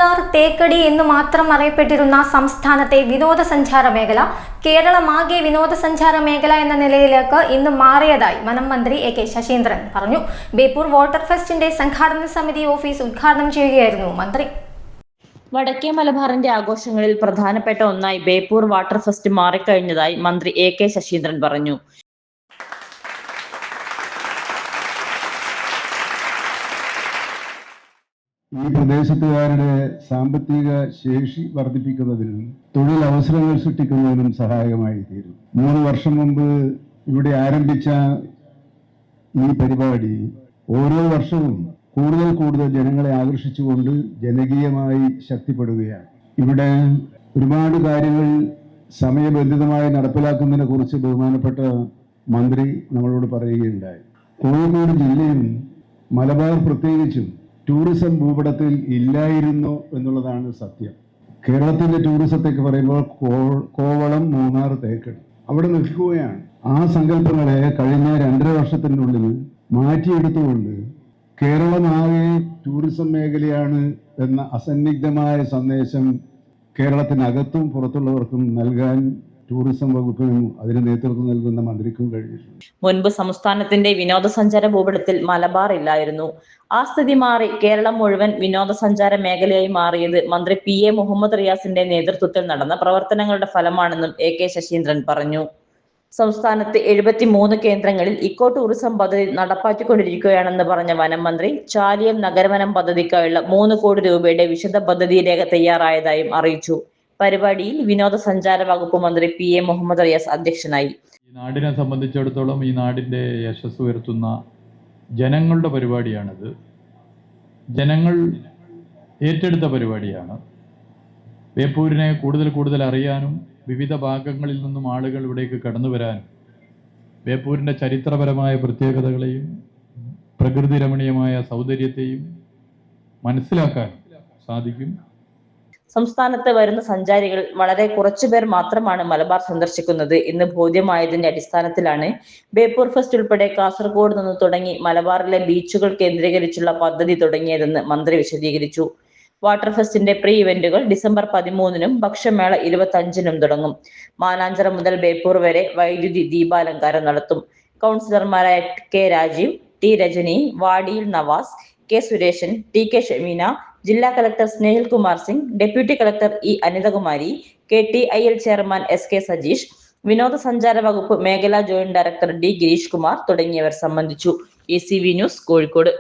മൂന്നാർ തേക്കടി എന്ന് മാത്രം അറിയപ്പെട്ടിരുന്ന സംസ്ഥാനത്തെ വിനോദസഞ്ചാര മേഖല കേരളമാകെ വിനോദസഞ്ചാര മേഖല എന്ന നിലയിലേക്ക് ഇന്ന് മാറിയതായി വനം മന്ത്രി എ.കെ. ശശീന്ദ്രൻ പറഞ്ഞു. ബേപ്പൂർ വാട്ടർ ഫെസ്റ്റിന്റെ സംഘാടന സമിതി ഓഫീസ് ഉദ്ഘാടനം ചെയ്യുകയായിരുന്നു മന്ത്രി. വടക്കേ മലബാറിന്റെ ആഘോഷങ്ങളിൽ പ്രധാനപ്പെട്ട ഒന്നായി ബേപ്പൂർ വാട്ടർ ഫെസ്റ്റ് മാറിക്കഴിഞ്ഞതായി മന്ത്രി എ.കെ. ശശീന്ദ്രൻ പറഞ്ഞു. ഈ പ്രദേശത്തുകാരുടെ സാമ്പത്തിക ശേഷി വർദ്ധിപ്പിക്കുന്നതിനും തൊഴിലവസരങ്ങൾ സൃഷ്ടിക്കുന്നതിനും സഹായകമായി തീരും. 3 വർഷം മുമ്പ് ഇവിടെ ആരംഭിച്ച ഈ പരിപാടി ഓരോ വർഷവും കൂടുതൽ ജനങ്ങളെ ആകർഷിച്ചുകൊണ്ട് ജനകീയമായി ശക്തിപ്പെടുകയാണ്. ഇവിടെ ഒരുപാട് കാര്യങ്ങൾ സമയബന്ധിതമായി നടപ്പിലാക്കുന്നതിനെ കുറിച്ച് ബഹുമാനപ്പെട്ട മന്ത്രി നമ്മളോട് പറയുകയുണ്ടായി. കോഴിക്കോട് ജില്ലയും മലബാർ പ്രത്യേകിച്ചും ടൂറിസം ഭൂപടത്തിൽ ഇല്ലായിരുന്നു എന്നുള്ളതാണ് സത്യം. കേരളത്തിന്റെ ടൂറിസത്തേക്ക് പറയുമ്പോൾ കോവളം, മൂന്നാർ, തേക്കടി അവിടെ നിൽക്കുകയാണ്. ആ സങ്കല്പങ്ങളെ കഴിഞ്ഞ 2.5 വർഷത്തിനുള്ളിൽ മാറ്റിയെടുത്തുകൊണ്ട് കേരളമാകെ ടൂറിസം മേഖലയാണ് എന്ന അസന്നിഗ്ധമായ സന്ദേശം കേരളത്തിനകത്തും പുറത്തുള്ളവർക്കും നൽകാൻ ടൂറിസം വകുപ്പിനും അതിന് നേതൃത്വം നൽകുന്ന മന്ത്രിക്കും കഴിഞ്ഞിട്ടുണ്ട്. മുൻപ് സംസ്ഥാനത്തിന്റെ വിനോദസഞ്ചാര ഭൂപടത്തിൽ മലബാർ ഇല്ലായിരുന്നു. ആ സ്ഥിതി മാറി കേരളം മുഴുവൻ വിനോദസഞ്ചാര മേഖലയായി മാറിയത് മന്ത്രി P.A. മുഹമ്മദ് റിയാസിന്റെ നേതൃത്വത്തിൽ നടന്ന പ്രവർത്തനങ്ങളുടെ ഫലമാണെന്നും എ.കെ. ശശീന്ദ്രൻ പറഞ്ഞു. സംസ്ഥാനത്ത് 73 കേന്ദ്രങ്ങളിൽ ഇക്കോ ടൂറിസം പദ്ധതി നടപ്പാക്കിക്കൊണ്ടിരിക്കുകയാണെന്ന് പറഞ്ഞ വനം മന്ത്രി ചാലിയം നഗരവനം പദ്ധതിക്കായുള്ള 3 കോടി രൂപയുടെ വിശദ പദ്ധതി രേഖ തയ്യാറായതായും അറിയിച്ചു. പരിപാടിയിൽ വിനോദസഞ്ചാര വകുപ്പ് മന്ത്രി P.A. മുഹമ്മദ് റിയാസ് അധ്യക്ഷനായി. ഈ നാടിനെ സംബന്ധിച്ചിടത്തോളം ഈ നാടിന്റെ യശസ് ഉയർത്തുന്ന ജനങ്ങളുടെ പരിപാടിയാണിത്. ജനങ്ങൾ ഏറ്റെടുത്ത പരിപാടിയാണ്. ബേപ്പൂരിനെ കൂടുതൽ അറിയാനും വിവിധ ഭാഗങ്ങളിൽ നിന്നും ആളുകൾ ഇവിടേക്ക് കടന്നു വരാനും ബേപ്പൂരിന്റെ ചരിത്രപരമായ പ്രത്യേകതകളെയും പ്രകൃതി രമണീയമായ സൗന്ദര്യത്തെയും മനസ്സിലാക്കാനും സാധിക്കും. സംസ്ഥാനത്ത് വരുന്ന സഞ്ചാരികൾ വളരെ കുറച്ചുപേർ മാത്രമാണ് മലബാർ സന്ദർശിക്കുന്നത് എന്ന് ബോധ്യമായതിന്റെ അടിസ്ഥാനത്തിലാണ് ബേപ്പൂർ ഫെസ്റ്റ് ഉൾപ്പെടെ കാസർഗോഡ് നിന്ന് തുടങ്ങി മലബാറിലെ ബീച്ചുകൾ കേന്ദ്രീകരിച്ചുള്ള പദ്ധതി തുടങ്ങിയതെന്ന് മന്ത്രി വിശദീകരിച്ചു. വാട്ടർ ഫെസ്റ്റിന്റെ പ്രീ ഇവന്റുകൾ ഡിസംബർ 13-നും ഭക്ഷ്യമേള 25-നും തുടങ്ങും. മാനാഞ്ചിറ മുതൽ ബേപ്പൂർ വരെ വൈദ്യുതി ദീപാലങ്കാരം നടത്തും. കൗൺസിലർമാരായ K Rajeev, T Rajani, Vadiyil Navas, K Sureshan, TK. Shameena, ജില്ലാ collector Snehil Kumar Singh, deputy collector E. Anithakumari, KTIL chairman SK Sajeesh, വിനോദസഞ്ചാര വകുപ്പ് മേഖലാ joint director D. Girish Kumar തുടങ്ങിയവർ സംബന്ധിച്ചു. ECV news, Kozhikode.